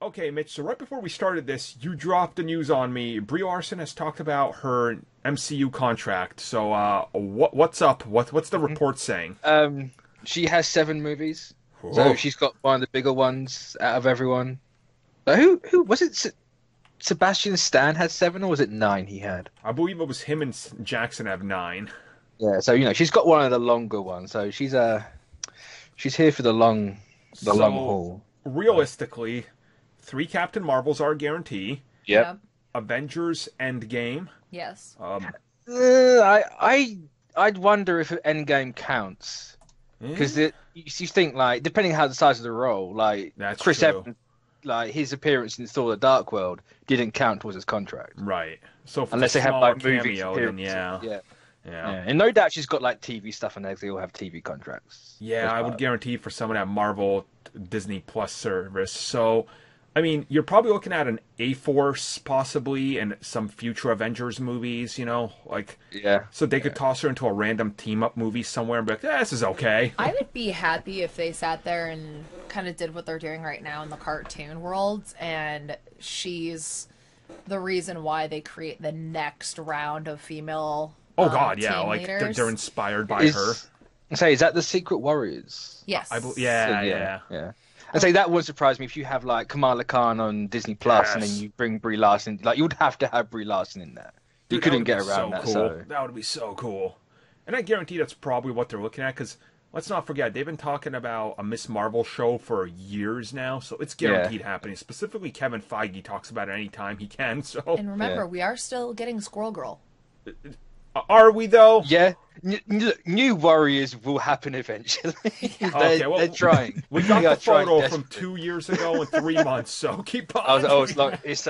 Okay, Mitch, so right before we started this, you dropped the news on me. Brie Larson has talked about her MCU contract. So, what's up? What's the report saying? Um, she has 7 movies, so Oh, she's got one of the bigger ones out of everyone. But who was it? Sebastian Stan had 7, or was it 9 he had? I believe it was him and Jackson have 9. Yeah, so she's got one of the longer ones, so she's here for the long So, haul. realistically, 3 Captain Marvels are a guarantee. Yep. Yep. Avengers Endgame. Yes. I'd wonder if Endgame counts because Eh, you think like depending how the size of the role, like that's Chris true. Evans, like his appearance in Thor: The Dark World didn't count towards his contract Right. So, if unless it's a they have smaller like movie cameo, then appearances. yeah. Yeah. Yeah. Yeah, and no doubt she's got like TV stuff, and they all have TV contracts. Yeah, as I part would of guarantee for some of that Marvel Disney Plus service. So, I mean, you're probably looking at an A-Force possibly and some future Avengers movies, like it. Yeah, so they could toss her into a random team-up movie somewhere and be like, this is okay. I would be happy if they sat there and kind of did what they're doing right now in the cartoon world, and she's the reason why they create the next round of female Oh God, yeah, team like leaders. they're inspired by her. Is that the Secret Warriors? Yes. Yeah, So, yeah. yeah. And say that would surprise me if you have like Kamala Khan on Disney Plus and then Yes. you bring Brie Larson. Like you would have to have Brie Larson in there. You Dude, couldn't would get be around so that. cool. So That would be so cool. And I guarantee that's probably what they're looking at because let's not forget they've been talking about a Miss Marvel show for years now, so it's guaranteed happening. Specifically, Kevin Feige talks about it anytime he can. So, And remember, we are still getting Squirrel Girl. are we though? yeah, new Warriors will happen eventually. Okay, well, they're trying. We got They the are trying photo from desperately. 2 years ago and 3 months, so keep on. I was like, oh, it's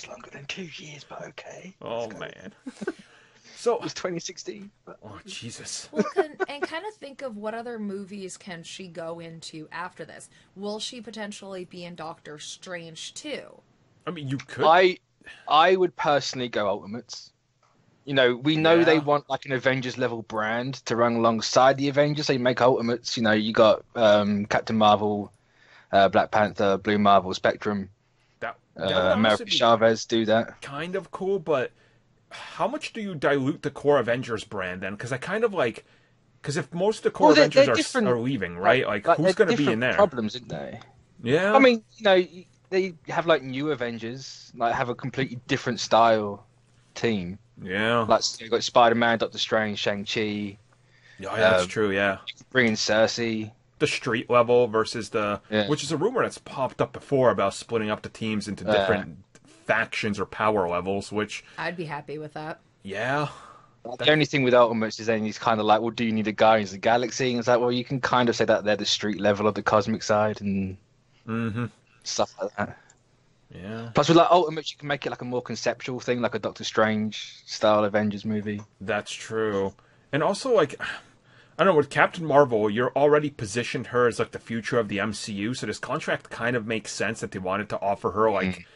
longer than 2 years, but okay. Oh man. So, It was 2016. But... oh Jesus. Well, and kind of think of what other movies can she go into after this. Will she potentially be in Doctor Strange too? I mean, you could. I would personally go Ultimates. We know Yeah. they want like an Avengers level brand to run alongside the Avengers. They make Ultimates. You got Captain Marvel, Black Panther, Blue Marvel, Spectrum, That would honestly America be Chavez do that. kind of cool, but how much do you dilute the core Avengers brand then? Because I kind of like, because if most of the core Well, they're Avengers different- are leaving, right? Like who's they're going to be different in there? Problems, isn't they? Yeah. I mean, they have like new Avengers, like have a completely different style team. yeah. Like you've got Spider-Man, Doctor Strange, Shang-Chi, Yeah, that's um, true. Yeah. bringing Cersei. The street level versus Yeah. which is a rumor that's popped up before about splitting up the teams into different factions or power levels. Which, I'd be happy with that. yeah, The only thing with Ultimates is then he's kind of like, well, do you need a Guardians of the Galaxy? And it's like, well, you can kind of say that they're the street level of the cosmic side and stuff like that. yeah, Plus, with like Ultimates, you can make it like a more conceptual thing, like a Doctor Strange style Avengers movie. that's true. And also, like, I don't know, with Captain Marvel, you're already positioned her as like the future of the MCU, so this contract kind of makes sense that they wanted to offer her like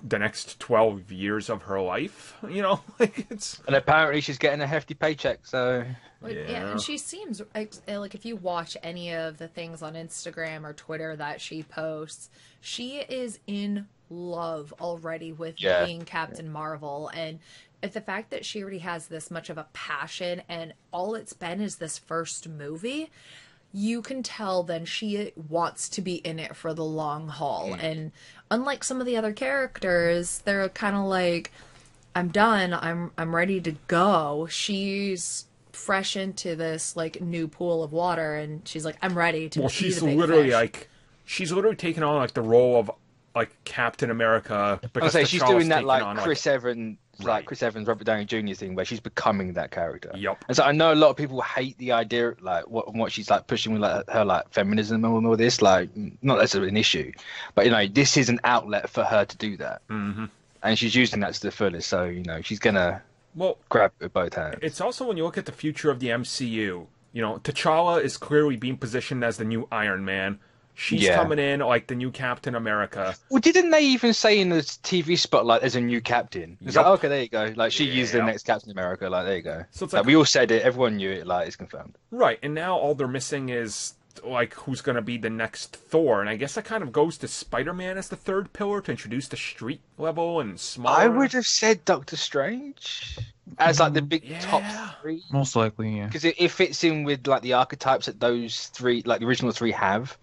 the next 12 years of her life. Like it's And apparently, she's getting a hefty paycheck. So Yeah, and she seems like if you watch any of the things on Instagram or Twitter that she posts, she is in love already with being Captain Marvel. And if the fact that she already has this much of a passion and all it's been is this first movie, you can tell then she wants to be in it for the long haul. And unlike some of the other characters, they're kind of like, I'm done, I'm ready to go. She's fresh into this like new pool of water and she's like, I'm ready to well, be she's the big literally fish. like she's literally taking on like the role of like Captain America I because say she's T'Challa's doing that taking like on, Chris Evans, Right. Chris Evans, Robert Downey Jr. thing, where she's becoming that character. Yup. And so I know a lot of people hate the idea, like what she's like pushing with like her like feminism and all this. Like, not that's an issue, but this is an outlet for her to do that, and she's using that to the fullest. So she's gonna well, grab it with both hands. it's also when you look at the future of the MCU, T'Challa is clearly being positioned as the new Iron Man. She's Yeah. coming in like the new Captain America. Well, didn't they even say in the TV spotlight there's a new captain? It's Yup. like, okay, there you go. Like, she is the Yep. next Captain America. Like, there you go. So it's like like- we all said it. Everyone knew it. Like, it's confirmed. Right, and now all they're missing is like who's going to be the next Thor, and I guess that kind of goes to Spider-Man as the third pillar to introduce the street level and smaller. I would have said Doctor Strange as like the big top three, most likely, yeah, because it fits in with like the archetypes that those three, like the original three, have.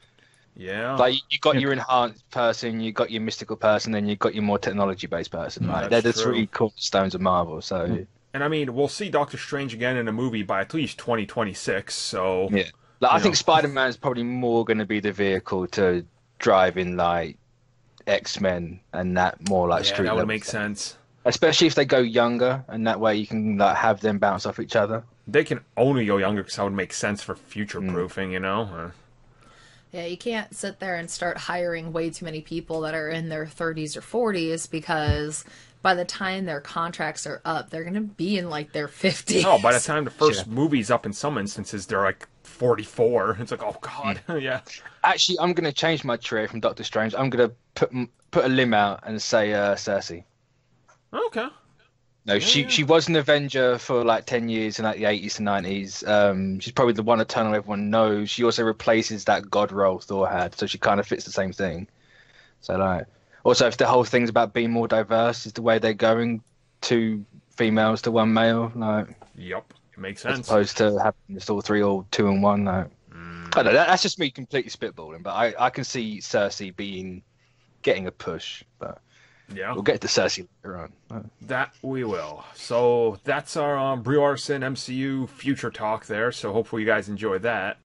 Yeah, like you got your enhanced person, you got your mystical person, then you got your more technology-based person. Right, they're the three cornerstones of Marvel. So, and I mean, we'll see Doctor Strange again in a movie by at least 2026. So yeah. Like, I think Spider-Man is probably more going to be the vehicle to drive in like X-Men and that more like street. That would make sense, especially if they go younger, and that way you can like have them bounce off each other. They can only go younger because that would make sense for future proofing, you know. Yeah, you can't sit there and start hiring way too many people that are in their 30s or 40s, because by the time their contracts are up, they're going to be in like their 50s. Oh, by the time the first movie's up, in some instances, they're like 44. It's like, oh god, yeah. Actually, I'm going to change my trio from Doctor Strange. I'm going to put a limb out and say Cersei. Okay. No, she was an Avenger for like 10 years in like the 80s to 90s. She's probably the one Eternal everyone knows. She also replaces that god role Thor had, so she kind of fits the same thing. So like, also if the whole thing's about being more diverse, is the way they're going, 2 females to 1 male, like. Yep, it makes sense. As opposed to having just all 3 or 2 and 1, like. I don't know, that's just me completely spitballing, but I can see Cersei getting a push, but. Yeah, we'll get to Cersei later on. That we will. So that's our Brie Larson MCU future talk there. So hopefully you guys enjoy that.